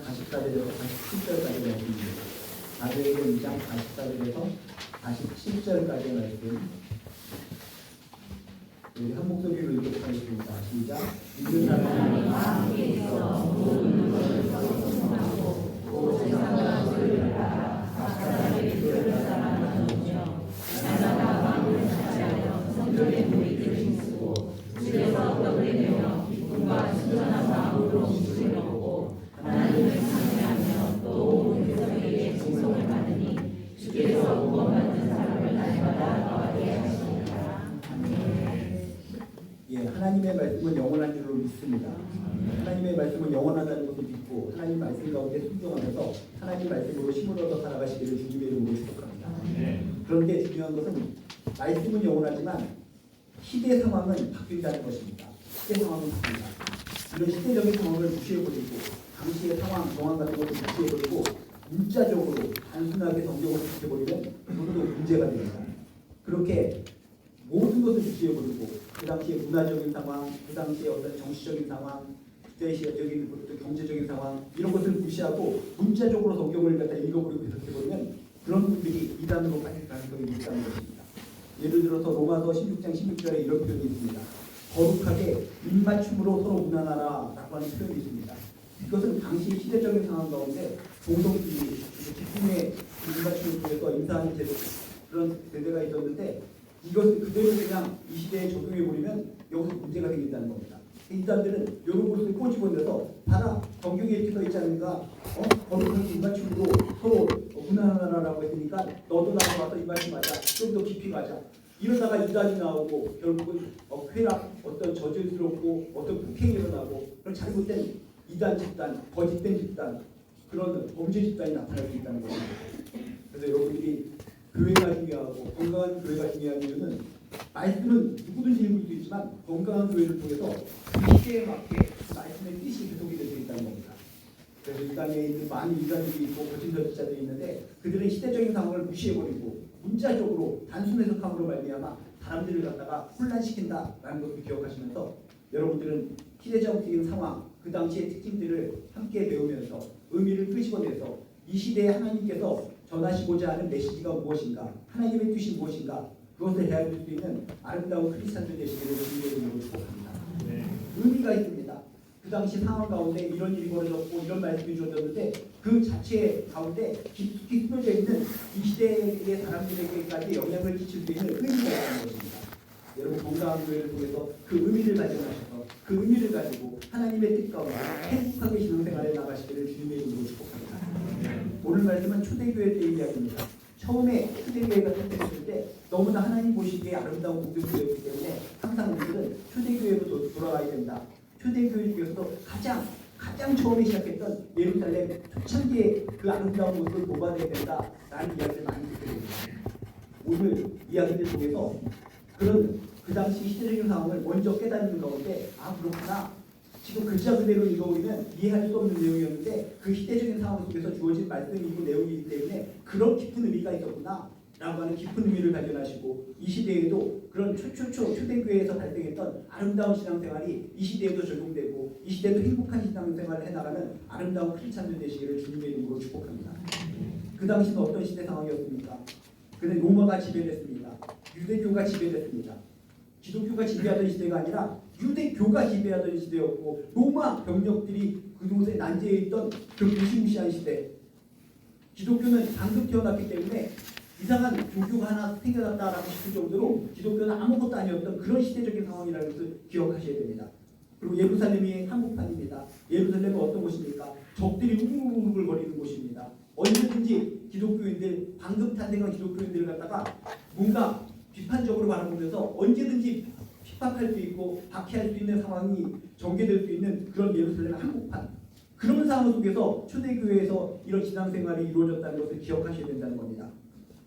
44절에서 47절까지 말씀입니다. 사도행전 2장 44절에서 47절까지 말씀. 우리 한 목소리로 읽도록 하겠습니다. 시작. 믿는 사람이 함께서 모든 것을 성공하고 또 세상과 소리를 따라 각 사람의 기도를 따라하며 나라가 마음을 차지하여 성전에 무리들을 힘쓰고 집에서 떡을 내며 기쁨과 순전한 마음으로 주를 먹고 하나님을 찬양하며 또 온 백성에게 칭송을 받으니 주께서 구원받는 사람을 날마다 나와게 하시니라. 아멘. 예, 하나님의 말씀은 영원한 줄로 믿습니다. 하나님의 말씀은 영원하다는 것을 믿고 하나님 말씀 가운데 순종하면서 하나님 말씀으로 힘을 얻어 살아가시기를 주님의 이름으로 축복합니다. 그런데 중요한 것은 말씀은 영원하지만 시대 상황은 바뀐다는 것입니다. 시대 상황은 바뀐다. 이런 시대적인 상황을 무시해버리고 당시의 상황, 정황 같은 것을 무시해버리고 문자적으로 단순하게 성경을 지켜버리면 그것도 문제가 됩니다. 그렇게 모든 것을 무시해버리고 그 당시의 문화적인 상황, 그 당시의 어떤 정치적인 상황, 국제시적인 경제적인 상황 이런 것을 무시하고 문자적으로 성경을 갖다 읽어버리고 해석해버리면 그런 분들이 이단으로 빠질 가능성이 있다는 것입니다. 예를 들어서 로마서 16장 16절에 이런 표현이 있습니다. 거룩하게 입맞춤으로 서로 무난하라 라고 하는 표현이 있습니다. 이것은 당시 시대적인 상황 가운데 공동주의, 기쁨의 입맞춤을 통해서 인사하는 제도, 그런 세대가 있었는데 이것을 그대로 그냥 이 시대에 적용해버리면 여기서 문제가 생긴다는 겁니다. 이단들은 이런 것을 꼬집어내서 봐라 성경에 이렇게 써 있지 않습니까? 거룩하게 입맞춤으로 서로 무난하라라고 했으니까 너도 나도 와서 입맞춤하자, 좀 더 깊이 가자. 이러다가 이단이 나오고 결국은 쾌락, 어떤 저질스럽고 어떤 폭행이 일어나고 그런 잘못된 이단 집단, 거짓된 집단, 그런 범죄 집단이 나타날 수 있다는 겁니다. 그래서 여러분들이 교회가 중요하고 건강한 교회가 중요한 이유는 말씀은 누구든지 읽을 수 있지만 건강한 교회를 통해서 그 시대에 맞게 말씀의 뜻이 해석이 될 수 있다는 겁니다. 그래서 이 땅에 있는 많은 이단들이 있고 거짓 선지자들이 있는데 그들은 시대적인 상황을 무시해버리고 문자적으로 단순 해석함으로 말미암아 사람들을 갖다가 혼란시킨다라는 것을 기억하시면서 여러분들은 시대적인 상황, 그 당시의 특징들을 함께 배우면서 의미를 끄집어내서 이 시대에 하나님께서 전하시고자 하는 메시지가 무엇인가, 하나님의 뜻이 무엇인가, 그것을 헤아릴 수 있는 아름다운 크리스찬들 되시기를 주님의 이름으로 축복합니다. 의미가 있습니다. 그 당시 상황 가운데 이런 일이 벌어졌고 이런 말씀이 주어졌는데 그 자체 가운데 깊이 숨어져 있는 이 시대의 사람들에게까지 영향을 끼칠 수 있는 의미가 있다는 것입니다. 여러분 건강한 교회를 통해서 그 의미를 발견하셔서 그 의미를 가지고 하나님의 뜻 가운데 행복하게 신앙생활에 나가시기를 주님의 이름으로 축복합니다. 오늘 말씀은 초대교회 때의 이야기입니다. 처음에 초대교회가 탄생했을 때 너무나 하나님 보시기에 아름다운 공동교회였기 때문에 항상 우리들은 초대교회로 돌아가야 된다. 초대교회 중에서도 가장 처음에 시작했던 예루살렘 초창기의 그 아름다운 모습을 보아내야 된다라는 이야기를 많이 듣게 됩니다. 오늘 이야기를 통해서 그런 그 당시 시대적인 상황을 먼저 깨닫는 가운데 그렇구나. 지금 글자 그대로 읽어보면 이해할 수 없는 내용이었는데 그 시대적인 상황 속에서 주어진 말씀이고 내용이기 때문에 그런 깊은 의미가 있었구나 라고 하는 깊은 의미를 발견하시고 이 시대에도 그런 초대교회에서 발생했던 아름다운 신앙생활이 이 시대에도 적용되고 이 시대에도 행복한 신앙생활을 해나가는 아름다운 크리스찬들 되시기를 주님의 이름으로 축복합니다. 그 당시는 어떤 시대 상황이었습니까? 그는 로마가 지배됐습니다. 유대교가 지배됐습니다. 기독교가 지배하던 시대가 아니라 유대교가 지배하던 시대였고 로마 병력들이 그곳에 난제해 있던 그 무시무시한 시대. 기독교는 방금 태어났기 때문에 이상한 종교가 하나 생겨났다라고 싶을 정도로 기독교는 아무것도 아니었던 그런 시대적인 상황이라는 것을 기억하셔야 됩니다. 그리고 예루살렘이 한복판입니다. 예루살렘은 어떤 곳입니까? 적들이 우글우글거리는 곳입니다. 언제든지 기독교인들, 방금 탄생한 기독교인들을 갖다가 뭔가 비판적으로 바라보면서 언제든지 핍박할 수 있고 박해할 수 있는 상황이 전개될 수 있는 그런 예루살렘 한복판. 그런 상황 속에서 초대교회에서 이런 신앙생활이 이루어졌다는 것을 기억하셔야 된다는 겁니다.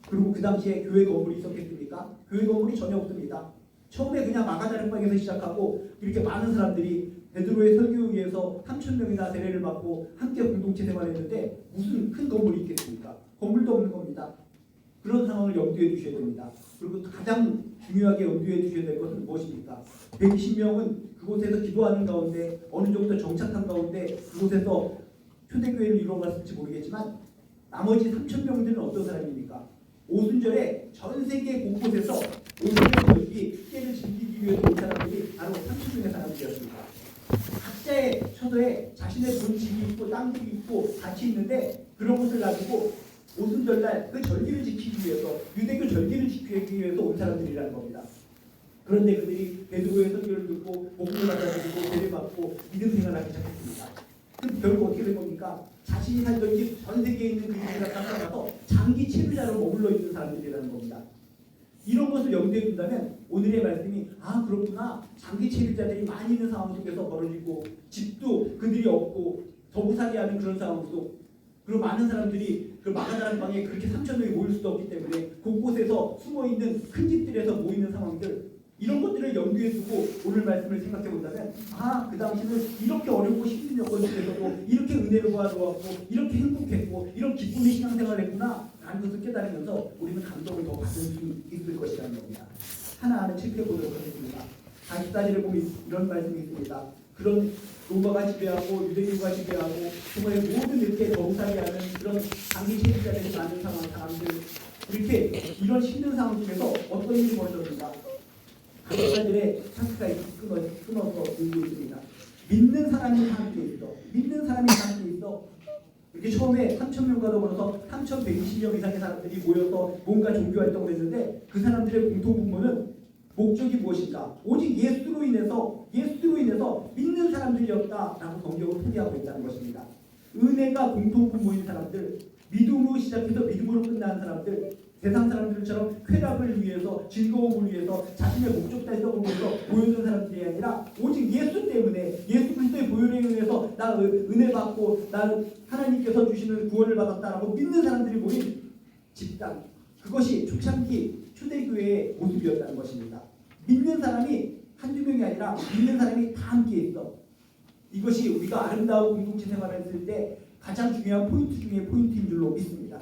그리고 그 당시에 교회 건물이 있었겠습니까? 교회 건물이 전혀 없습니다. 처음에 그냥 마가다락방에서 시작하고 이렇게 많은 사람들이 베드로의 설교에 의해서 3,000명이나 세례를 받고 함께 공동체 생활했는데 무슨 큰 건물이 있겠습니까? 건물도 없는 겁니다. 그런 상황을 염두에 두셔야 됩니다. 그리고 가장 중요하게 염두에 두셔야 될 것은 무엇입니까? 120명은 그곳에서 기도하는 가운데 어느 정도 정착한 가운데 그곳에서 초대교회를 이루어갔을지 모르겠지만 나머지 3,000명들은 어떤 사람입니까? 오순절에 전 세계 곳곳에서 오순절 교육이 깨를 즐기기 위해서 온 사람들이 바로 3,000명의 사람들이었습니다. 각자의 처소에 자신의 본 집이 있고 땅들이 있고 밭이 있는데 그런 곳을 놔두고 오순절날 그 절기를 지키기 위해서 유대교 절기를 지키기 위해서 온 사람들이라는 겁니다. 그런데 그들이 베드로의 설교를 듣고 복음을 받아들이고 배를 받고 믿음 생활을 하기 시작했습니다. 그럼 결국 어떻게 된 겁니까? 자신이 살던 집 전 세계에 있는 그 이들을 따라가서 장기 체류자로 머물러 있는 사람들이라는 겁니다. 이런 것을 염두에 둔다면 오늘의 말씀이 아 그렇구나 장기 체류자들이 많이 있는 상황 속에서 벌어지고 집도 그들이 없고 더부살이하는 그런 상황 속 그리고 많은 사람들이 그 마가다라는 방에 그렇게 3,000명이 모일 수도 없기 때문에 곳곳에서 숨어있는 큰 집들에서 모이는 상황들 이런 것들을 염두에 두고 오늘 말씀을 생각해 본다면 아 그 당시는 이렇게 어렵고 힘든 여건 속에서도 이렇게 은혜를 구하러왔고 이렇게 행복했고 이런 기쁨의 신앙생활을 했구나 라는 것을 깨달으면서 우리는 감동을 더 받을 수 있을 것이라는 겁니다. 하나하나 체크해보도록 하겠습니다. 44절에 보면 이런 말씀이 있습니다. 그런 로마가 지배하고 유대교가 지배하고 정말 모든 이렇게 거부살이하는 그런 장기 체류자들이 많은 사람들 이렇게 이런 힘든 상황 속에서 어떤 일이 벌어졌는가 그들의 상태가 끊어서 들고 있습니다. 믿는 사람이 함께 있어. 믿는 사람이 함께 있어. 이렇게 처음에 3,000명과 더불어서 3,120명 이상의 사람들이 모여서 뭔가 종교활동을 했는데 그 사람들의 공통분모는 목적이 무엇인가? 오직 예수로 인해서 믿는 사람들이었다라고 성경을 소개하고 있다는 것입니다. 은혜가 공통분모인 사람들, 믿음으로 시작해서 믿음으로 끝나는 사람들, 세상 사람들처럼 쾌락을 위해서 즐거움을 위해서 자신의 목적 달성을 위해서 모여든 사람들이 아니라 오직 예수 때문에 예수 그리스도의 보혈에 의해서 나 은혜 받고 나 하나님께서 주시는 구원을 받았다라고 믿는 사람들이 모인 집단 그것이 초창기 초대교회의 모습이었다는 것입니다. 믿는 사람이 한두 명이 아니라 믿는 사람이 다 함께 있어. 이것이 우리가 아름다운 공동체 생활을 했을 때 가장 중요한 포인트 중에 포인트인 줄로 믿습니다.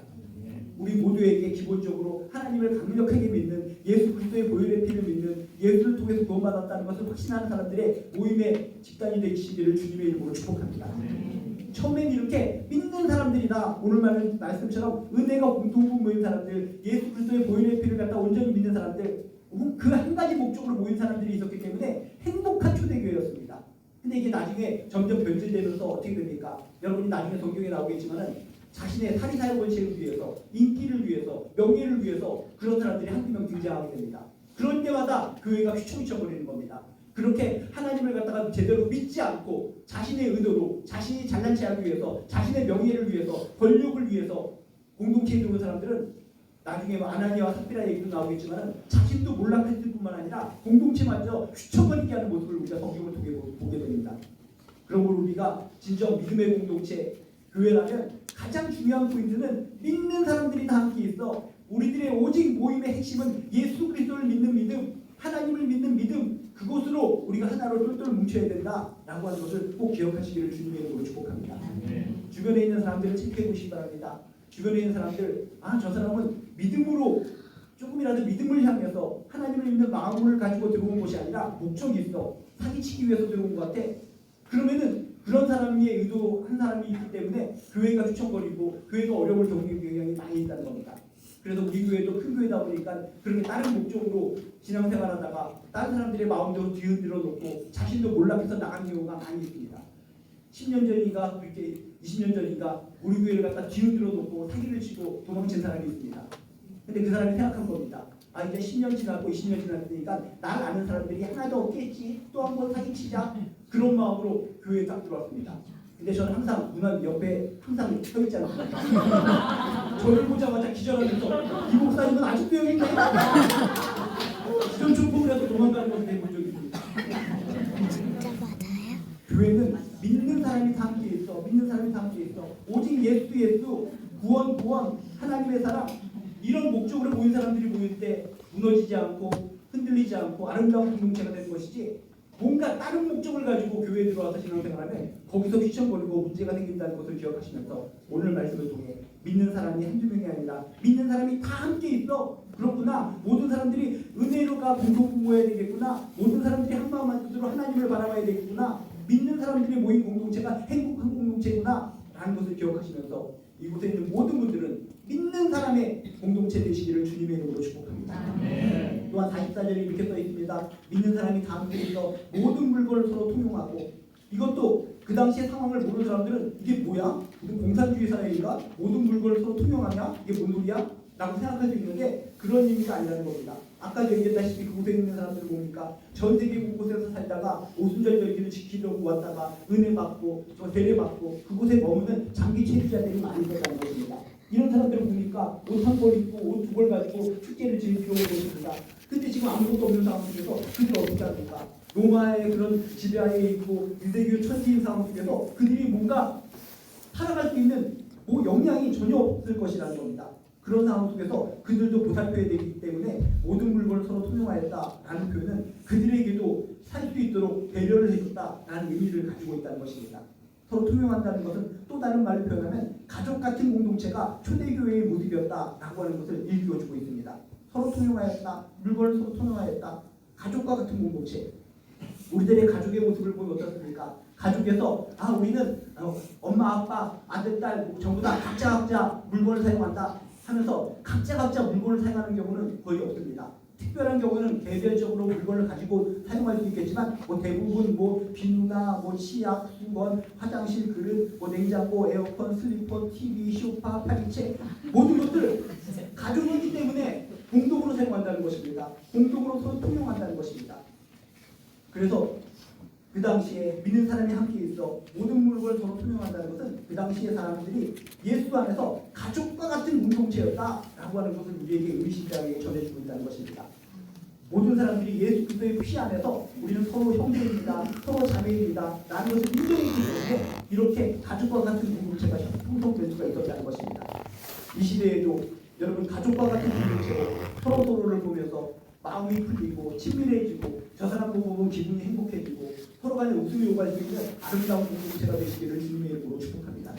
우리 모두에게 기본적으로 하나님을 강력하게 믿는 예수 그리스도의 보혈의 피를 믿는 예수를 통해서 구원받았다는 것을 확신하는 사람들의 모임의 집단이 되시기를 주님의 이름으로 축복합니다. 처음엔 이렇게 믿는 사람들이다. 오늘 말씀처럼 은혜가 공통분 모인 사람들 예수 그리스도의 보혈의 피를 갖다 온전히 믿는 사람들 그 한 가지 목적으로 모인 사람들이 있었기 때문에 행복한 초대교회였습니다. 근데 이게 나중에 점점 변질되면서 어떻게 됩니까? 여러분이 나중에 성경에 나오겠지만은 자신의 사리사욕을 채우기 위해서 인기를 위해서 명예를 위해서 그런 사람들이 한두 명 등장하게 됩니다. 그럴 때마다 교회가 휘청휘청거리는 겁니다. 그렇게 하나님을 갖다가 제대로 믿지 않고 자신의 의도로 자신이 잘난체 하기 위해서 자신의 명예를 위해서 권력을 위해서 공동체에 들어온 사람들은 나중에 아나니아와 삽비라 얘기도 나오겠지만 자신도 몰락했을 뿐만 아니라 공동체마저 휘청거리게 하는 모습을 우리가 성경을 통해 보게 됩니다. 그러므로 우리가 진정 믿음의 공동체 교회라면 가장 중요한 포인트는 믿는 사람들이 다 함께 있어. 우리들의 오직 모임의 핵심은 예수 그리스도를 믿는 믿음, 하나님을 믿는 믿음 그것으로 우리가 하나로 똘똘 뭉쳐야 된다라고 하는 것을 꼭 기억하시기를 주님의 이름으로 축복합니다. 주변에 있는 사람들을 체크해 보시기 바랍니다. 주변에 있는 사람들 저 사람은 믿음으로 조금이라도 믿음을 향해서 하나님을 믿는 마음을 가지고 들어온 것이 아니라 목적이 있어. 사기치기 위해서 들어온 것 같아. 그러면은 그런 사람의 의도한 사람이 있기 때문에 교회가 휘청거리고 교회가 어려움을 겪는 경향이 많이 있다는 겁니다. 그래서 우리 교회도 큰 교회다 보니까 그렇게 다른 목적으로 신앙생활하다가 다른 사람들의 마음도 뒤흔들어 놓고 자신도 몰락해서 나간 경우가 많이 있습니다. 10년 전인가 그렇게 20년 전인가 우리 교회를 갖다 뒤흔들어 놓고 사기를 치고 도망친 사람이 있습니다. 근데 그 사람이 생각한 겁니다. 이제 10년 지나고 20년 지났으니까 날 아는 사람들이 하나도 없겠지. 또 한 번 사기치자. 그런 마음으로 교회에 딱 들어왔습니다. 근데 저는 항상 문안 옆에 항상 서 있지 않습니까? 저를 보자마자 기절하면서 이 목사님은 아직도 여기 있네. 이런 조폭이라도 도망가는 것을 해본 적이 있습니다. 진짜 맞아요? 교회는 믿는 사람이 다 함께 있어. 믿는 사람이 다 함께 있어. 오직 예수 구원 하나님의 사랑 이런 목적으로 모인 사람들이 모일 때 무너지지 않고 흔들리지 않고 아름다운 공동체가 되는 것이지 뭔가 다른 목적을 가지고 교회에 들어와서 신앙생활하면 거기서 휘청거리고 문제가 생긴다는 것을 기억하시면서 오늘 말씀을 통해 믿는 사람이 한두 명이 아니라 믿는 사람이 다 함께 있어. 그렇구나. 모든 사람들이 은혜로가 공동부모해야 되겠구나. 모든 사람들이 한마음 한뜻으로 하나님을 바라봐야 되겠구나. 믿는 사람들이 모인 공동체가 행복한 공동체구나 라는 것을 기억하시면서 이곳에 있는 모든 분들은 믿는 사람의 공동체 되시기를 주님의 이름으로 축복합니다. 또한 44절에 이렇게 써 있습니다. 믿는 사람이 다 함께해서 모든 물건을 서로 통용하고, 이것도 그 당시의 상황을 모르는 사람들은 이게 뭐야? 무슨 공산주의 사회인가? 모든 물건을 서로 통용하냐? 이게 뭔 소리야? 라고 생각할 수 있는데 그런 의미가 아니라는 겁니다. 아까 얘기했다시피 그곳에 있는 사람들은 뭡니까? 전 세계 곳곳에서 살다가 오순절절기를 지키려고 왔다가 은혜 받고 또 세례 받고 그곳에 머무는 장기 체류자들이 많이 있다는 것입니다. 이런 사람들은 뭡니까? 옷 한 벌 입고 옷 두 벌 가지고 축제를 즐기려고 오십니다. 근데 지금 아무것도 없는 상황 속에서 그들이 어떻게 합니까? 로마의 그런 지배하에 있고 유대교 천지인 상황 속에서 그들이 뭔가 살아갈 수 있는 뭐 역량이 전혀 없을 것이라는 겁니다. 그런 상황 속에서 그들도 보살펴야 되기 때문에 모든 물건을 서로 통용하였다라는 표현은 그들에게도 살 수 있도록 배려를 해줬다라는 의미를 가지고 있다는 것입니다. 서로 통용한다는 것은 또 다른 말로 표현하면 가족 같은 공동체가 초대교회의 모습이었다라고 하는 것을 일깨워주고 있습니다. 서로 통용하였다, 물건을 서로 통용하였다, 가족과 같은 공동체. 우리들의 가족의 모습을 보면 어떻습니까? 가족에서 우리는 엄마, 아빠, 아들, 딸 전부 다 각자 물건을 사용한다 하면서 각자 물건을 사용하는 경우는 거의 없습니다. 특별한 경우는 개별적으로 물건을 가지고 사용할 수 있겠지만 대부분 비누나 치약, 수건, 화장실 그릇, 냉장고, 에어컨, 슬리퍼, TV, 소파, 파리채 모든 것들 가족이기 때문에 공동으로 사용한다는 것입니다. 공동으로 서로 통용한다는 것입니다. 그래서 그 당시에 믿는 사람이 함께 있어 모든 물건을 서로 통용한다는 것은 그 당시의 사람들이 예수 안에서 가족과 같은 공동체였다라고 하는 것을 우리에게 의미심장하게 전해주고 있다는 것입니다. 모든 사람들이 예수 그리스도의 피 안에서 우리는 서로 형제입니다, 서로 자매입니다 라는 것을 인정했기 때문에 이렇게 가족과 같은 공동체가 형성될 수가 있었다는 것입니다. 이 시대에도 여러분 가족과 같은 공동체로 서로를 보면서 마음이 풀리고 친밀해지고 저 사람 보고 기분이 행복해지고 서로 간에 웃음이 오갈 수 있는 아름다운 공동체가 되시기를 주님의 이름으로 축복합니다.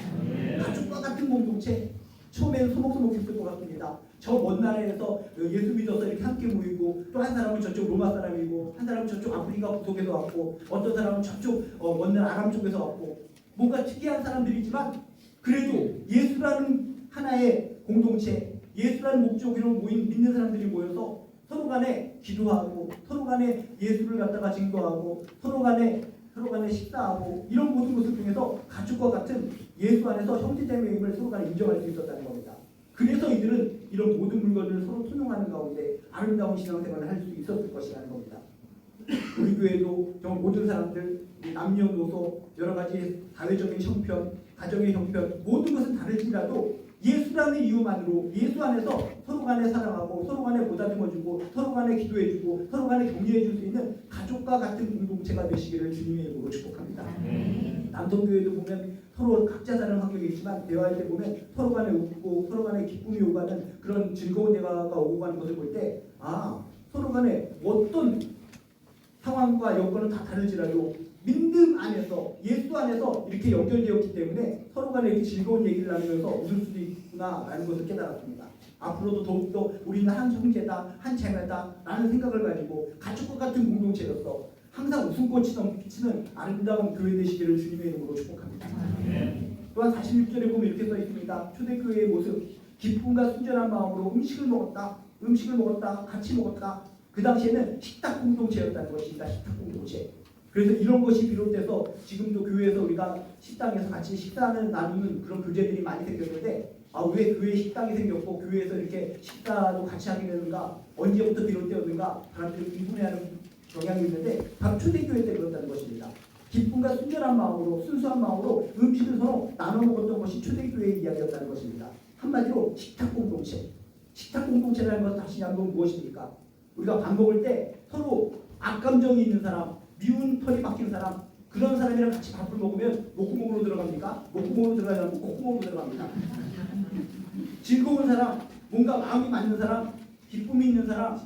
가족과 같은 공동체, 처음에는 소목소목했을 것 같습니다. 저 먼 나라에서 예수 믿어서 이렇게 함께 모이고 또 한 사람은 저쪽 로마 사람이고 한 사람은 저쪽 아프리카 북쪽에서 왔고 어떤 사람은 저쪽 먼 나라 아람 쪽에서 왔고 뭔가 특이한 사람들이지만 그래도 예수라는 하나의 공동체, 예수라는 목적으로 모인 믿는 사람들이 모여서 서로 간에 기도하고 서로 간에 예수를 갖다가 증거하고 서로 간에 식사하고 이런 모든 것을 통해서 가족과 같은 예수 안에서 형제자매임을 서로 간에 인정할 수 있었다는 겁니다. 그래서 이들은 이런 모든 물건을 서로 통용하는 가운데 아름다운 신앙생활을 할 수 있었을 것이라는 겁니다. 우리 교회도 정말 모든 사람들 남녀노소 여러 가지 사회적인 형편, 가정의 형편 모든 것은 다를지라도 예수라는 이유만으로 예수 안에서 서로 간에 사랑하고 서로 간에 보다듬어주고 서로 간에 기도해주고 서로 간에 격려해줄 수 있는 가족과 같은 공동체가 되시기를 주님의 이름으로 축복합니다. 남성교회도 보면 서로 각자 사는 환경이 있지만 대화할 때 보면 서로 간에 웃고 서로 간에 기쁨이 오가는 그런 즐거운 대화가 오고 가는 것을 볼 때 서로 간에 어떤 상황과 여건은 다 다르지라도 믿음 안에서 예수 안에서 이렇게 연결되었기 때문에 서로 간에 이렇게 즐거운 얘기를 나누면서 웃을 수도 있구나라는 것을 깨달았습니다. 앞으로도 더욱더 우리는 한 형제다, 한 자매다 라는 생각을 가지고 가족과 같은 공동체로서 항상 웃음꽃이 넘치는 아름다운 교회 되시기를 주님의 이름으로 축복합니다. 또한 46절에 보면 이렇게 써 있습니다. 초대교회의 모습, 기쁨과 순전한 마음으로 음식을 먹었다, 같이 먹었다. 그 당시에는 식탁 공동체였다는 것입니다. 식탁 공동체. 그래서 이런 것이 비롯돼서 지금도 교회에서 우리가 식당에서 같이 식사하는 나누는 그런 교제들이 많이 생겼는데 왜 교회에 식당이 생겼고 교회에서 이렇게 식사도 같이 하게 되는가, 언제부터 비롯되었는가 사람들이 궁금해하는 경향이 있는데 바로 초대교회 때 그렇다는 것입니다. 기쁨과 순전한 마음으로 순수한 마음으로 음식을 서로 나눠 먹었던 것이 초대교회의 이야기였다는 것입니다. 한마디로 식탁 공동체. 식탁 공동체라는 것은 다시 한번 무엇입니까? 우리가 밥 먹을 때 서로 악감정이 있는 사람, 미운 털이 박힌 사람, 그런 사람이랑 같이 밥을 먹으면 목구멍으로 들어갑니까? 목구멍으로 들어가지 않고 콧구멍으로 들어갑니다. 즐거운 사람, 뭔가 마음이 맞는 사람, 기쁨이 있는 사람,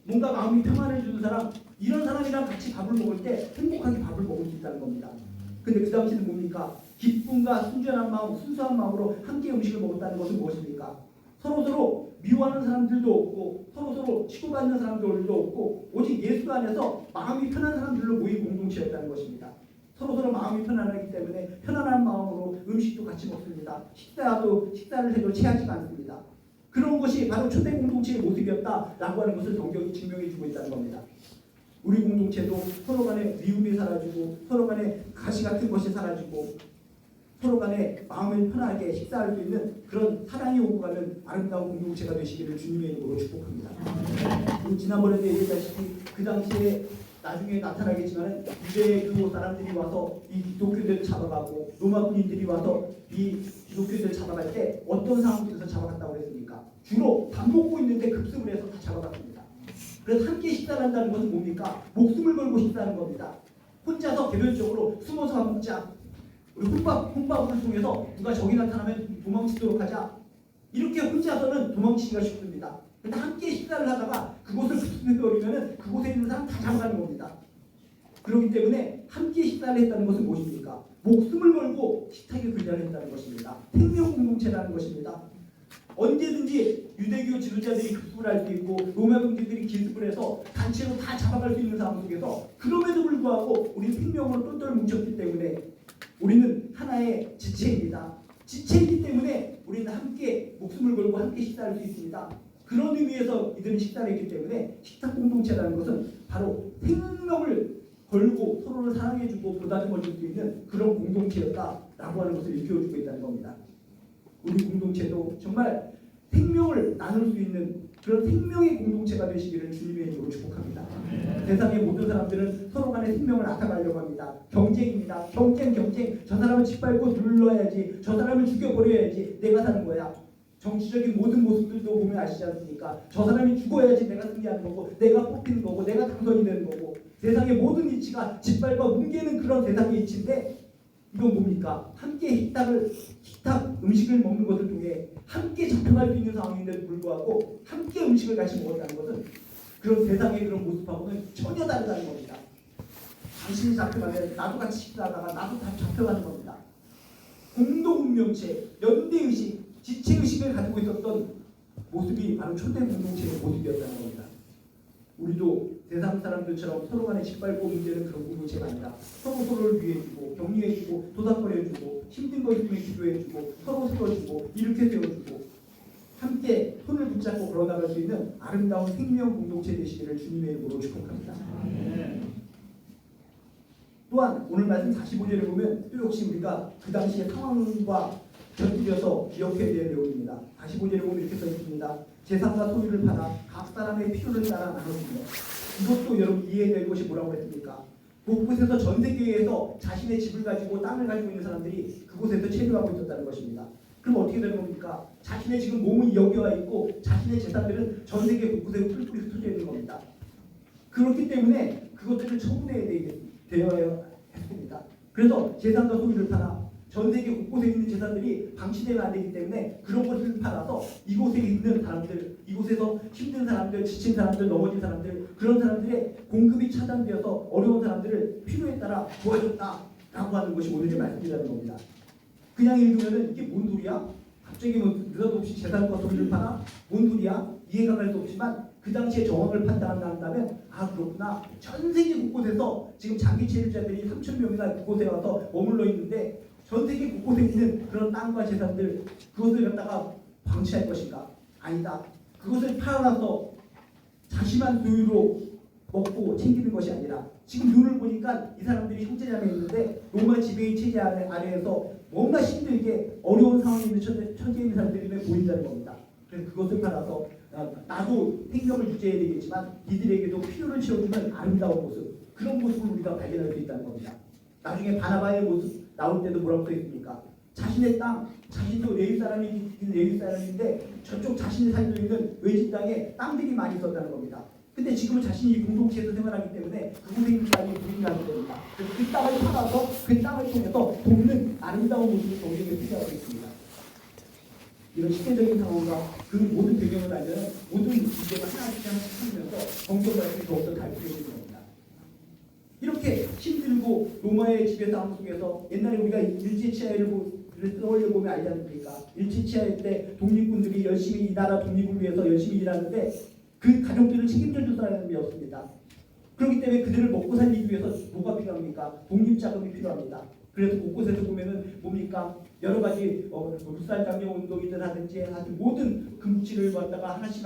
뭔가 마음이 평안해 주는 사람, 이런 사람이랑 같이 밥을 먹을 때 행복하게 밥을 먹을 수 있다는 겁니다. 근데 그 당시는 뭡니까? 기쁨과 순전한 마음, 순수한 마음으로 함께 음식을 먹었다는 것은 무엇입니까? 서로서로 미워하는 사람들도 없고 서로서로 치고받는 사람들도 없고 오직 예수 안에서 마음이 편한 사람들로 모인 공동체였다는 것입니다. 서로서로 마음이 편안하기 때문에 편안한 마음으로 음식도 같이 먹습니다. 식사를 해도 체하지가 않습니다. 그런 것이 바로 초대 공동체의 모습이었다라고 하는 것을 성경이 증명해주고 있다는 겁니다. 우리 공동체도 서로 간에 미움이 사라지고 서로 간에 가시 같은 것이 사라지고 서로 간에 마음을 편하게 식사할 수 있는 그런 사랑이 오고 가는 아름다운 공동체가 되시기를 주님의 이름으로 축복합니다. 지난번에도 얘기했다시피 그 당시에 나중에 나타나겠지만 유대의 그 사람들이 와서 이 기독교들을 잡아가고 로마 군인들이 와서 이 기독교들을 잡아갈 때 어떤 상황 속에서 잡아갔다고 했습니까? 주로 밥 먹고 있는데 급습을 해서 다 잡아갔습니다. 그래서 함께 식사를 한다는 것은 뭡니까? 목숨을 걸고 식사하는 겁니다. 혼자서 개별적으로 숨어서 밥 먹자. 우리 혼밥을 통해서 누가 적이 나타나면 도망치도록 하자. 이렇게 혼자서는 도망치기가 쉽습니다. 근데 함께 식사를 하다가 그곳을 급습해버리면 그곳에 있는 사람 다 잡아가는 겁니다. 그렇기 때문에 함께 식사를 했다는 것은 무엇입니까? 목숨을 걸고 식탁에 근자를 했다는 것입니다. 생명 공동체라는 것입니다. 언제든지 유대교 지도자들이 급습을 할 수 있고 로마 군대들이 기습을 해서 단체로 다 잡아갈 수 있는 상황 속에서 그럼에도 불구하고 우리는 생명으로 똘똘 뭉쳤기 때문에 우리는 하나의 지체입니다. 지체이기 때문에 우리는 함께 목숨을 걸고 함께 식사할 수 있습니다. 그런 의미에서 이들은 식사를 했기 때문에 식탁 공동체라는 것은 바로 생명을 걸고 서로를 사랑해주고 보다듬어줄 수 있는 그런 공동체였다라고 하는 것을 일깨워주고 있다는 겁니다. 우리 공동체도 정말 생명을 나눌 수 있는 그런 생명의 공동체가 되시기를 주님의 이름으로 축복합니다. 세상의 모든 사람들은 서로 간의 생명을 앗아가려고 합니다. 경쟁입니다. 경쟁. 저 사람을 짓밟고 눌러야지. 저 사람을 죽여버려야지. 내가 사는 거야. 정치적인 모든 모습들도 보면 아시지 않습니까? 저 사람이 죽어야지 내가 승리하는 거고 내가 뽑히는 거고 내가 당선이 되는 거고 세상의 모든 이치가 짓밟아 뭉개는 그런 세상의 이치인데 이건 뭡니까? 함께 식탁 음식을 먹는 것을 통해 함께 잡혀갈 수 있는 상황인데도 불구하고 함께 음식을 같이 먹었다는 것은 그런 세상의 그런 모습하고는 전혀 다르다는 겁니다. 당신이 잡혀가면 나도 같이 식사하다가 나도 다 잡혀가는 겁니다. 공동운명체, 연대의식, 지체의식을 가지고 있었던 모습이 바로 초대 공동체의 모습이었다는 겁니다. 우리도 세상 사람들처럼 서로 간에 짓밟고 문제는 그런 공동체가 아니라 서로를 위해주고 격려해주고 도닥거려주고 힘든 거 있으면 기도해주고 서로 세워주고 이렇게 세워주고 함께 손을 붙잡고 걸어나갈 수 있는 아름다운 생명 공동체 되시기를 주님의 이름으로 축복합니다. 또한 오늘 말씀 45절에 보면 또 역시 우리가 그 당시의 상황과 견디어서 기억해야 될 내용입니다. 45절에 보면 이렇게 써 있습니다. 재산과 소유를 팔아 각 사람의 필요를 따라 나눴습니다. 이것도 여러분 이해해야 될 것이 뭐라고 했습니까? 곳곳에서 전 세계에서 자신의 집을 가지고 땅을 가지고 있는 사람들이 그곳에서 체류하고 있었다는 것입니다. 그럼 어떻게 되는 겁니까? 자신의 지금 몸은 여기와 있고 자신의 재산들은 전 세계 곳곳에 풀뿌리 흩어져 있는 겁니다. 그렇기 때문에 그것들을 처분해야 되어야 했습니다. 그래서 재산과 소유를 팔아 전 세계 곳곳에 있는 재산들이 방치되면 안 되기 때문에 그런 것을 팔아서 이곳에 있는 사람들, 이곳에서 힘든 사람들, 지친 사람들, 넘어진 사람들, 그런 사람들의 공급이 차단되어서 어려운 사람들을 필요에 따라 도와줬다라고 하는 것이 오늘의 말씀이라는 겁니다. 그냥 읽으면은 이게 뭔 소리야? 갑자기 뭐 느닷없이 재산과 소유를 팔아? 뭔 소리야? 이해가 갈 수 없지만 그 당시에 정황을 판단한다면 아 그렇구나. 전 세계 곳곳에서 지금 장기 체류자들이 3,000명이나 그곳에 와서 머물러 있는데 전 세계 곳곳에 있는 그런 땅과 재산들 그것을 갖다가 방치할 것인가? 아니다. 그것을 팔아서 자신만 소유로 먹고 챙기는 것이 아니라 지금 눈을 보니까 이 사람들이 형제자매 있는데 로마 지배의 체제 아래에서 뭔가 힘들게 어려운 상황에 있는 처지에 있는 사람들이 보인다는 겁니다. 그래서 그것을 팔아서 나도 생명을 유지해야 되겠지만 이들에게도 필요를 채워주는 아름다운 모습 그런 모습을 우리가 발견할 수 있다는 겁니다. 나중에 바나바의 모습 나올 때도 뭐라고 써있습니까? 자신의 땅, 자신도 레위 사람인데 저쪽 자신이 살고 있는 외진 땅에 땅들이 많이 있었다는 겁니다. 근데 지금은 자신이 이 공동체에서 생활하기 때문에 그곳에 있는 땅이 부인이 나기 때문에 그 땅을 팔아서 그 땅을 통해서 돕는 아름다운 모습을 성경에 소개하고 있습니다. 이런 시대적인 상황과 그 모든 배경을 알면 모든 문제가 하나씩 하면서 성경 말씀이 더욱더 달콤해지는 겁니다. 이렇게 힘들고 로마의 지배 상황 속에서 옛날에 우리가 일제치하를 떠올려 보면 알지 않습니까? 일제치하일 때 독립군들이 열심히 이 나라 독립을 위해서 열심히 일하는데 그 가족들을 책임져 줄 사람이 없습니다. 그렇기 때문에 그들을 먹고 살리기 위해서 뭐가 필요합니까? 독립자금이 필요합니다. 그래서 곳곳에서 보면은 뭡니까? 여러 가지 물산 장려 운동이든 하든지 하여튼 모든 금지를 갖다가 하나씩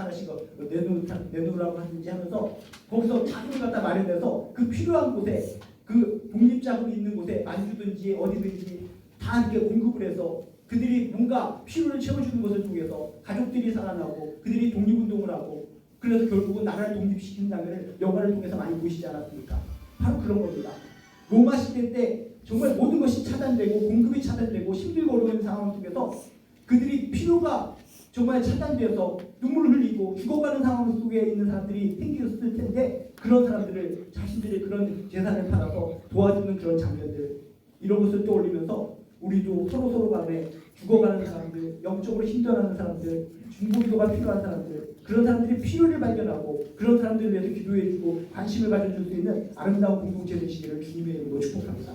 내놓으라고 하든지 하면서 거기서 자금을 갖다 마련해서 그 필요한 곳에 그 독립자금이 있는 곳에 만주든지 어디든지 다 이렇게 공급을 해서 그들이 뭔가 필요를 채워주는 것을 통해서 가족들이 살아나고 그들이 독립운동을 하고 그래서 결국은 나라를 독립시키는 장면을 영화를 통해서 많이 보시지 않았습니까? 바로 그런 겁니다. 로마 시대 때 정말 모든 것이 차단되고 공급이 차단되고 힘들고 어려운 상황 속에서 그들이 필요가 정말 차단되어서 눈물을 흘리고 죽어가는 상황 속에 있는 사람들이 생겼을 텐데 그런 사람들을 자신들의 그런 재산을 팔아서 도와주는 그런 장면들 이런 것을 떠올리면서 우리도 서로 간에 죽어가는 사람들, 영적으로 힘들어하는 사람들, 중보기도가 필요한 사람들 그런 사람들이 필요를 발견하고 그런 사람들을 위해서 기도해주고 관심을 가져줄 수 있는 아름다운 공동체 되시기를 주님의 이름으로 축복합니다.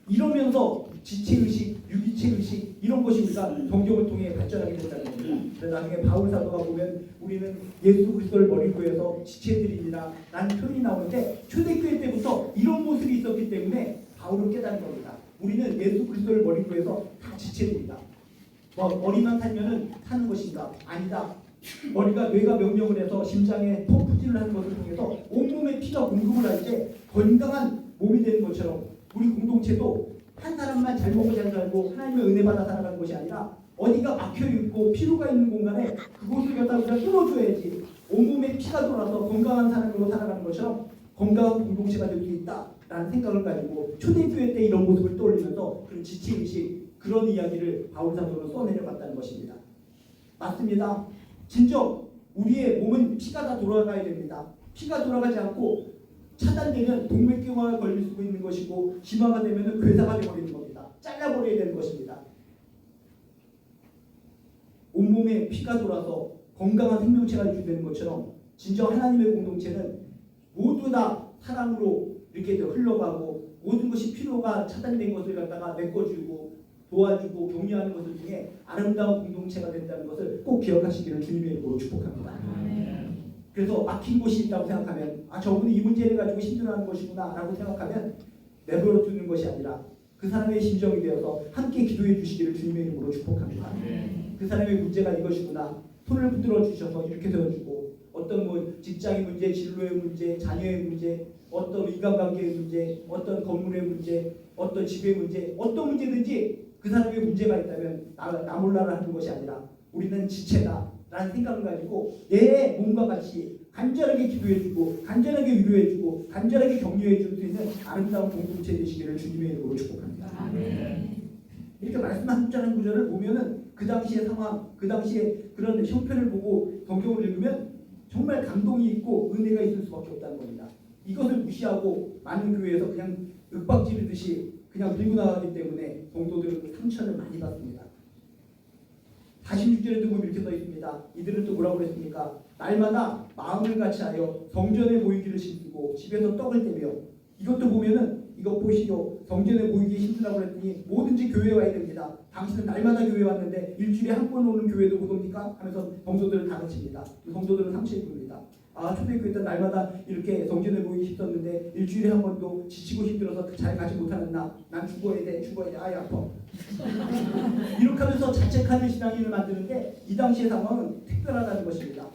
이러면서 지체의식, 유기체의식 이런 것이 우리가 성경을 통해 발전하게 된다는 겁니다. 그래서 나중에 바울 사도가 보면 우리는 예수 그리스도를 머리로 해서 지체들이니라 라는 표현이 나오는데 초대교회 때부터 이런 모습이 있었기 때문에 바울은 깨달은 겁니다. 우리는 예수 그리스도를 머리로 해서 다 지체입니다. 머리만 살면은 사는 것인가? 아니다. 뇌가 명령을 해서 심장에 펌프질을 하는 것을 통해서 온몸에 피가 공급을 할 때 건강한 몸이 되는 것처럼 우리 공동체도 한 사람만 잘 먹고 잘 살고 하나님의 은혜 받아 살아가는 것이 아니라 어디가 막혀있고 피로가 있는 공간에 그곳을 갖다 우리가 뚫어줘야지 온몸에 피가 돌아서 건강한 사람으로 살아가는 것처럼 건강한 공동체가 될 수 있다라는 생각을 가지고 초대교회 때 이런 모습을 떠올리면서 그런 지체의식 그런 이야기를 바울 사도로 써내려갔다는 것입니다. 맞습니다. 진정 우리의 몸은 피가 다 돌아가야 됩니다. 피가 돌아가지 않고 차단되면 동맥경화가 걸릴 수 있는 것이고 심화가 되면 괴사가 되어버리는 겁니다. 잘라버려야 되는 것입니다. 온몸에 피가 돌아서 건강한 생명체가 유지되는 것처럼 진정 하나님의 공동체는 모두 다 사랑으로 이렇게 흘러가고 모든 것이 필요가 차단된 것을 갖다가 메꿔주고 도와주고 격려하는 것을 통해 아름다운 공동체가 된다는 것을 꼭 기억하시기를 주님의 이름으로 축복합니다. 그래서 막힌 곳이 있다고 생각하면 저분이 이 문제를 가지고 힘들어하는 것이구나 라고 생각하면 내버려 두는 것이 아니라 그 사람의 심정이 되어서 함께 기도해 주시기를 주님의 이름으로 축복합니다. 그 사람의 문제가 이것이구나 손을 붙들어 주셔서 이렇게 되어주고 어떤 직장의 문제, 진로의 문제, 자녀의 문제, 어떤 인간관계의 문제, 어떤 건물의 문제, 어떤 집의 문제, 어떤 문제든지 그 사람의 문제가 있다면 나 몰라라 하는 것이 아니라 우리는 지체다 라는 생각을 가지고 내 몸과 같이 간절하게 기도해주고 간절하게 위로해주고 간절하게 격려해줄 수 있는 아름다운 공동체 되시기를 주님의 이름으로 축복합니다. 이렇게 말씀하셨다는 구절을 보면은 그 당시의 상황, 그 당시의 그런 형편을 보고 성경을 읽으면 정말 감동이 있고 은혜가 있을 수밖에 없다는 겁니다. 이것을 무시하고 많은 교회에서 그냥 윽박지르듯이 그냥 밀고 나가기 때문에 성도들은 상처를 많이 받습니다. 46절에도 보면 이렇게 써 있습니다. 이들은 또 뭐라고 그랬습니까? 날마다 마음을 같이하여 성전에 모이기를 힘쓰고 집에서 떡을 떼며 이것도 보면은 이거 보시죠. 성전에 모이기 힘들다고 그랬더니 뭐든지 교회에 와야 됩니다. 당신은 날마다 교회에 왔는데 일주일에 한 번 오는 교회도 보십니까? 하면서 성도들을 가르칩니다. 성도들은 상처 입습니다. 초대교회 때 날마다 이렇게 성전에 모이기 힘들었는데 일주일에 한 번도 지치고 힘들어서 잘 가지 못하는 난 죽어야 돼 아이 아파 이렇게 하면서 자책하는 신앙인을 만드는데 이 당시의 상황은 특별하다는 것입니다.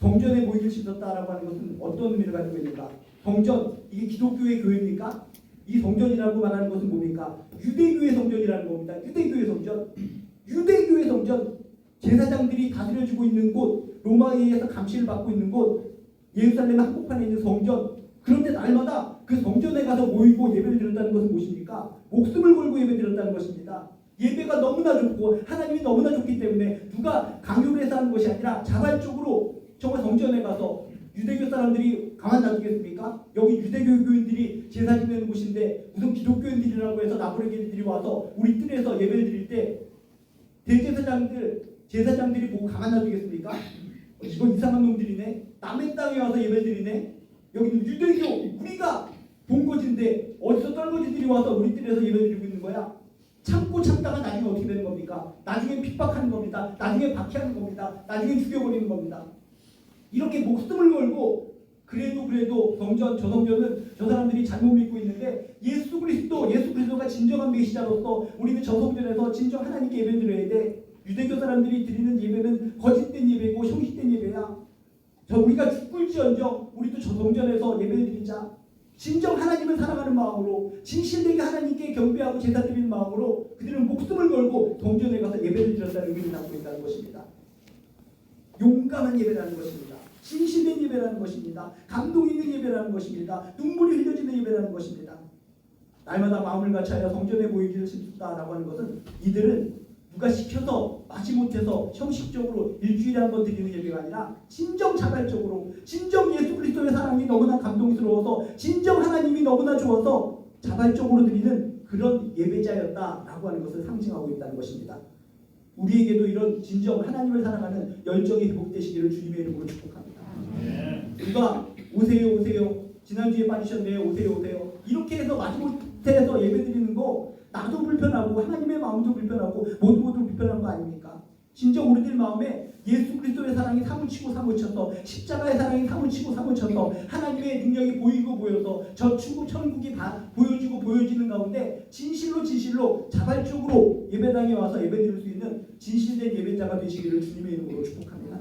성전에 모이기 힘들었다라고 하는 것은 어떤 의미를 가지고 있는가? 성전, 이게 기독교의 교회입니까? 이 성전이라고 말하는 것은 뭡니까? 유대교의 성전이라는 겁니다. 유대교의 성전, 제사장들이 다스려지고 있는 곳, 로마에 의해서 감시를 받고 있는 곳, 예루살렘 한복판에 있는 성전. 그런데 날마다 그 성전에 가서 모이고 예배를 드렸다는 것은 무엇입니까? 목숨을 걸고 예배 드렸다는 것입니다. 예배가 너무나 좋고 하나님이 너무나 좋기 때문에 누가 강요를 해서 하는 것이 아니라 자발적으로 정말 성전에 가서 유대교 사람들이 가만 놔두겠습니까? 여기 유대교 교인들이 제사 지내는 곳인데 무슨 기독교인들이라고 해서 나부레교인들이 와서 우리 뜰에서 예배를 드릴 때 제사장들이 보고 가만 놔두겠습니까? 이거 이상한 놈들이네. 남의 땅에 와서 예배 드리네. 여기는 유대교 우리가 본거지인데 어디서 떨거지들이 와서 우리 뜰에서 예배 드리고 있는 거야. 참고 참다가 나중에 어떻게 되는 겁니까? 나중에 핍박하는 겁니다. 나중에 박해하는 겁니다. 나중에 죽여버리는 겁니다. 이렇게 목숨을 걸고 그래도 저 성전은 저 사람들이 잘못 믿고 있는데 예수 그리스도가 진정한 메시아로서 우리는 저 성전에서 진정 하나님께 예배 드려야 돼. 유대교 사람들이 드리는 예배는 거짓된 예배고 형식된 예배야. 우리가 죽을지언정 우리도 저 성전에서 예배를 드리자. 진정 하나님을 사랑하는 마음으로 진실되게 하나님께 경배하고 제사 드리는 마음으로 그들은 목숨을 걸고 성전에 가서 예배를 드렸다는 의미를 담고 있다는 것입니다. 용감한 예배라는 것입니다. 진실된 예배라는 것입니다. 감동 있는 예배라는 것입니다. 눈물이 흘려지는 예배라는 것입니다. 날마다 마음을 같이하여 성전에 모이기를 싶다라고 하는 것은 이들은 누가 시켜서 마지못해서 형식적으로 일주일에 한 번 드리는 예배가 아니라 진정 자발적으로 진정 예수 그리스도의 사랑이 너무나 감동스러워서 진정 하나님이 너무나 좋아서 자발적으로 드리는 그런 예배자였다라고 하는 것을 상징하고 있다는 것입니다. 우리에게도 이런 진정 하나님을 사랑하는 열정이 회복되시기를 주님의 이름으로 축복합니다. 누가 오세요 지난주에 빠지셨네요 오세요 이렇게 해서 마지못해서 예배드리는 거 나도 불편하고 하나님의 마음도 불편하고 모두 불편한 거 아닙니까? 진정 우리들 마음에 예수 그리스도의 사랑이 사무치고 사무쳐서 십자가의 사랑이 사무치고 사무쳐서 하나님의 능력이 보이고 보여서 저 천국이 보여지는 가운데 진실로 자발적으로 예배당에 와서 예배드릴 수 있는 진실된 예배자가 되시기를 주님의 이름으로 축복합니다.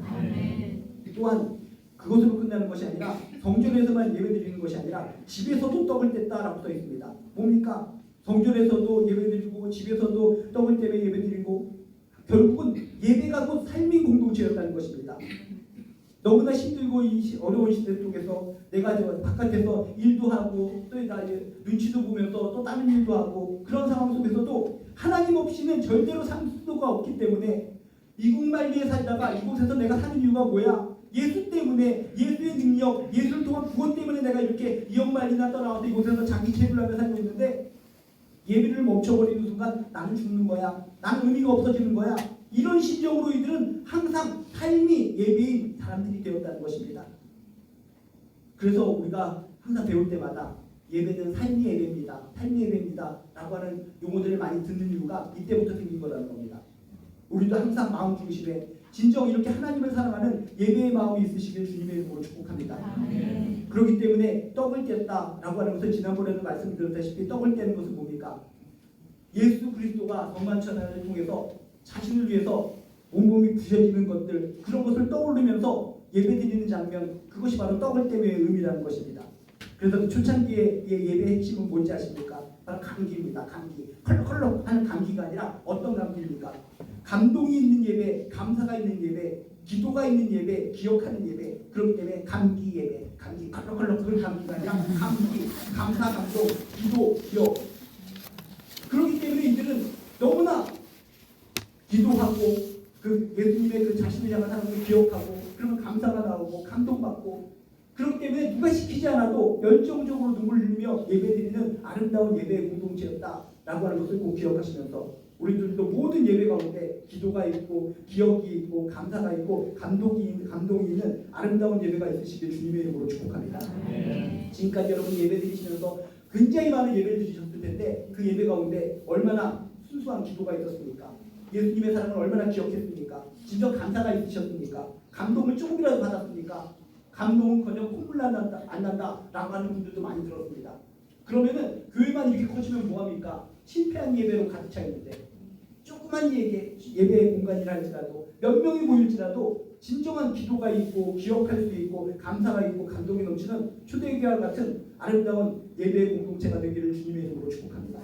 또한 그것으로 끝나는 것이 아니라 성전에서만 예배드리는 것이 아니라 집에서도 떡을 뗐다라고 써 있습니다. 뭡니까? 성전에서도 예배드리고 집에서도 떡을 떼며 예배드리고 결국은 예배가 곧 삶의 공동체였다는 것입니다. 너무나 힘들고 어려운 시대 속에서 내가 바깥에서 일도 하고 또 눈치도 보면서 또 다른 일도 하고 그런 상황 속에서도 하나님 없이는 절대로 살 수가 없기 때문에 이국만리에 살다가 이곳에서 내가 사는 이유가 뭐야? 예수 때문에 예수의 능력, 예수를 통한 구원 때문에 내가 이렇게 이역만리나 떠나와서 이곳에서 자기 체불을 하며 살고 있는데 예배를 멈춰버리는 순간 나는 죽는 거야. 나는 의미가 없어지는 거야. 이런 심정으로 이들은 항상 삶이 예배인 사람들이 되었다는 것입니다. 그래서 우리가 항상 배울 때마다 예배는 삶의 예배입니다 라고 하는 용어들을 많이 듣는 이유가 이때부터 생긴 거라는 겁니다. 우리도 항상 마음 중심에 진정 이렇게 하나님을 사랑하는 예배의 마음이 있으시길 주님의 이름으로 축복합니다. 그렇기 때문에 떡을 뗐다라고 하는 것은 지난번에도 말씀드렸다시피 떡을 떼는 것은 뭡니까? 예수 그리스도가 성만찬을 통해서 자신을 위해서 온몸이 부셔지는 것들 그런 것을 떠올리면서 예배드리는 장면 그것이 바로 떡을 떼매의 의미라는 것입니다. 그래서 초창기의 예배의 핵심은 뭔지 아십니까? 바로 감기입니다. 감기. 컬럭컬럭 하는 감기가 아니라 어떤 감기입니까? 감동이 있는 예배, 감사가 있는 예배, 기도가 있는 예배, 기억하는 예배. 그렇기 때문에 감기 예배, 감기 컬럭컬럭 그런 감기가 아니라 감기, 감사, 감동, 기도, 기억. 그렇기 때문에 이들은 너무나 기도하고 그 예수님의 그 자신을 향한 하나님을 기억하고 그러면 감사가 나오고 감동받고 그렇기 때문에 누가 시키지 않아도 열정적으로 눈물 흘리며 예배드리는 아름다운 예배의 공동체였다라고 하는 것을 꼭 기억하시면서 우리들도 모든 예배 가운데 기도가 있고 기억이 있고 감사가 있고 감동이 있는 아름다운 예배가 있으시길 주님의 이름으로 축복합니다. 지금까지 여러분 예배드리시면서 굉장히 많은 예배를 드리셨을 텐데 그 예배 가운데 얼마나 순수한 기도가 있었습니까? 예수님의 사랑을 얼마나 기억했습니까? 진정 감사가 있으셨습니까? 감동을 조금이라도 받았습니까? 감동은커녕 콧물 안 난다 라고 하는 분들도 많이 들었습니다. 그러면은 교회만 이렇게 커지면 뭐합니까? 실패한 예배로 가득 차 있는데 조그만 예배의 공간이라 할지라도 몇 명이 모일지라도 진정한 기도가 있고 기억할 수 있고 감사가 있고 감동이 넘치는 초대교회와 같은 아름다운 예배의 공동체가 되기를 주님의 이름으로 축복합니다.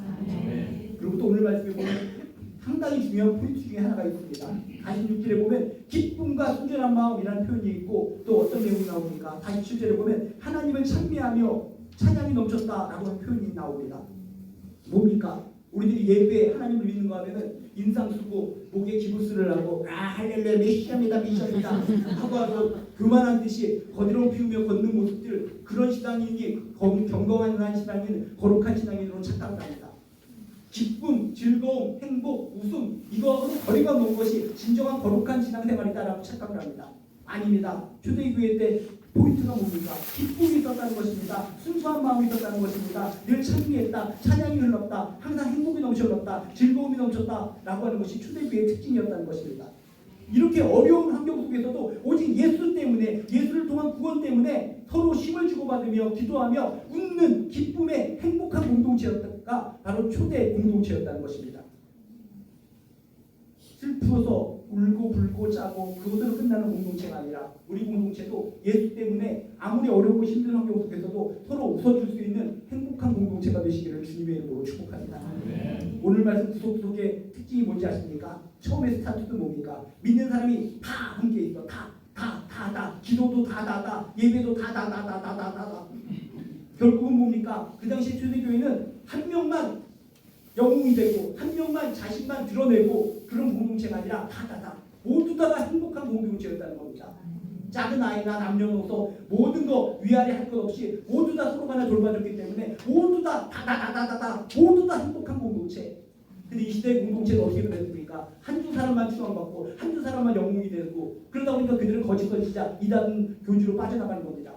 그리고 또 오늘 말씀에 보면 상당히 중요한 포인트 중에 하나가 있습니다. 46절에 보면 기쁨과 순전한 마음이라는 표현이 있고 또 어떤 내용이 나옵니까? 47절에 보면 하나님을 찬미하며 찬양이 넘쳤다라고 하는 표현이 나옵니다. 뭡니까? 우리들이 예배에 하나님을 믿는 거 하면은 인상 쓰고 목에 기부스를 하고 할렐루야 메시아입니다 하고 그만한 듯이 거드름 피우며 걷는 모습들 그런 신앙인이 경건한 신앙인 거룩한 신앙인으로 착각을 합니다. 기쁨, 즐거움, 행복, 웃음 이거하고는 거리가 먼 것이 진정한 거룩한 신앙생활이다라고 착각을 합니다. 아닙니다. 초대교회 때 포인트가 뭡니까? 기쁨이 있었다는 것입니다. 순수한 마음이 있었다는 것입니다. 늘 찬미했다. 찬양이 흘렀다. 항상 행복이 넘쳐 흘렀다. 즐거움이 넘쳤다. 라고 하는 것이 초대교회의 특징이었다는 것입니다. 이렇게 어려운 환경 속에서도 오직 예수 때문에, 예수를 통한 구원 때문에 서로 힘을 주고받으며 기도하며 웃는 기쁨의 행복한 공동체가 바로 초대 공동체였다는 것입니다. 슬프어서 울고 불고 짜고 그것으로 끝나는 공동체가 아니라 우리 공동체도 예수 때문에 아무리 어렵고 힘든 환경 속에서도 서로 웃어줄 수 있는 행복한 공동체가 되시기를 주님의 이름으로 축복합니다. 오늘 말씀 구속 속의 특징이 뭔지 아십니까? 처음에 스타트도 뭡니까? 믿는 사람이 다 함께 있어. 다. 기도도 다. 예배도 다. 결국은 뭡니까? 그 당시 초대교회는 한 명만 영웅이 되고 한 명만 자신만 드러내고 그런 공동체가 아니라 다. 모두 다가 행복한 공동체였다는 겁니다. 작은 아이나 남녀노소 모든 거 위아래 할 것 없이 모두 다 서로 간에 돌봐줬기 때문에 모두 다 모두 다 행복한 공동체. 근데 이 시대의 공동체는 어떻게 됐습니까? 한두 사람만 추앙받고 한두 사람만 영웅이 되고 그러다 보니까 그들은 거짓거리자 이단 교주로 빠져나가는 겁니다.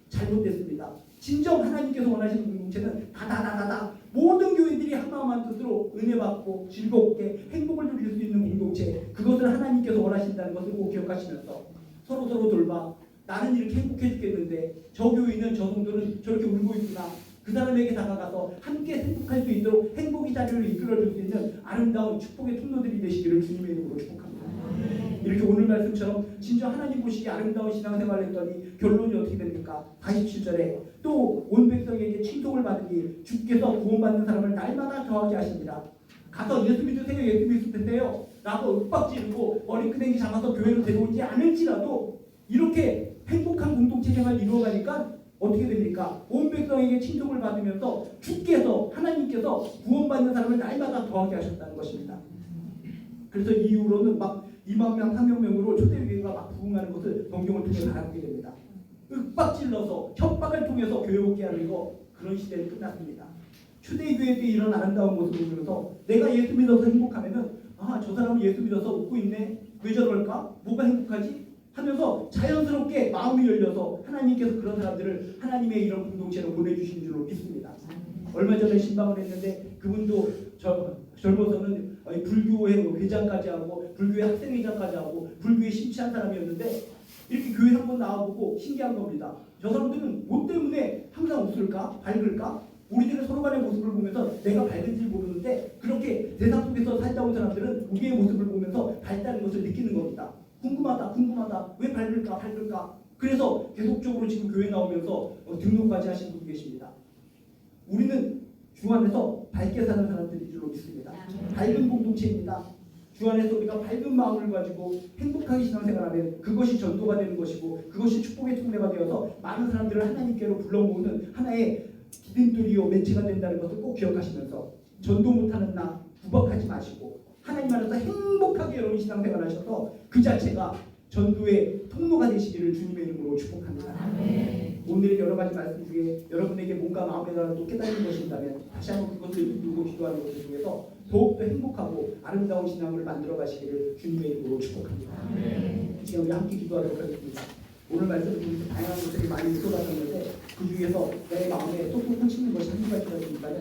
잘못됐습니다. 진정 하나님께서 원하시는 공동체는 다 모든 교인들이 한마음 한뜻으로 은혜 받고 즐겁게 행복을 누릴 수 있는 공동체, 그것을 하나님께서 원하신다는 것을 꼭 기억하시면서 서로 돌봐. 나는 이렇게 행복해 죽겠는데 저 교인은 저 성도는 저렇게 울고 있구나. 그 사람에게 다가가서 함께 행복할 수 있도록 행복의 자리를 이끌어줄 수 있는 아름다운 축복의 통로들이 되시기를 주님의 이름으로 축복합니다. 이렇게 오늘 말씀처럼 진짜 하나님 보시기에 아름다운 신앙생활을 했더니 결론이 어떻게 됩니까? 47절에 또 온 백성에게 칭송을 받으니 주께서 구원받는 사람을 날마다 더하게 하십니다. 가서 예수 믿으세요, 예수 믿으세요 라고 윽박지르고 머리끄댕이 잡아서 교회로 데려오지 않을지라도 이렇게 행복한 공동체 생활을 이루어가니까 어떻게 됩니까? 온 백성에게 칭송을 받으면서 주께서 하나님께서 구원받는 사람을 날마다 더하게 하셨다는 것입니다. 그래서 이 이후로는 막 2만 명, 3만 명으로 초대교회가 막 부흥하는 것을 성경을 통해서 알게 됩니다. 윽박질러서 협박을 통해서 교회 오게 하는 거, 그런 시대는 끝났습니다. 초대교회 때 이런 아름다운 모습을 보면서 내가 예수 믿어서 행복하면은 저 사람은 예수 믿어서 웃고 있네. 왜 저럴까? 뭐가 행복하지? 하면서 자연스럽게 마음이 열려서 하나님께서 그런 사람들을 하나님의 이런 공동체로 보내주신 줄로 믿습니다. 얼마 전에 신방을 했는데 그분도 젊어서는 불교회 회장까지 하고 불교회 학생회장까지 하고 불교에 심취한 사람이었는데 이렇게 교회 한번 나와보고 신기한 겁니다. 저 사람들은 뭐 때문에 항상 웃을까? 밝을까? 우리들은 서로 간의 모습을 보면서 내가 밝은지 모르는데 그렇게 세상 속에서 살다 온 사람들은 우리의 모습을 보면서 밝다는 것을 느끼는 겁니다. 궁금하다. 왜 밝을까? 그래서 계속적으로 지금 교회 나오면서 등록까지 하신 분 계십니다. 우리는 주 안에서 밝게 사는 사람들인 줄로 믿습니다. 밝은 공동체입니다. 주 안에서 우리가 밝은 마음을 가지고 행복하게 신앙생활하면 그것이 전도가 되는 것이고 그것이 축복의 통로가 되어서 많은 사람들을 하나님께로 불러 모으는 하나의 기둥돌이요 매체가 된다는 것을 꼭 기억하시면서 전도 못하는 나 구박하지 마시고 하나님 안에서 행복하게 여러분 신앙생활 하셔서 그 자체가 전도의 통로가 되시기를 주님의 이름으로 축복합니다. 오늘 여러 가지 말씀 중에 여러분에게 뭔가 마음에 또 깨달은 것이 있다면 다시 한번 그것을 누르고 기도하는 것을 통해서 더욱더 행복하고 아름다운 신앙을 만들어 가시기를 주님의 이름으로 축복합니다. 지금 우리 함께 기도하도록 하겠습니다. 오늘 말씀을 통해서 다양한 것들이 많이 쏟아졌는데 그 중에서 내 마음에 쏙쏙 꽂히는 것이 한두 가지가 있다면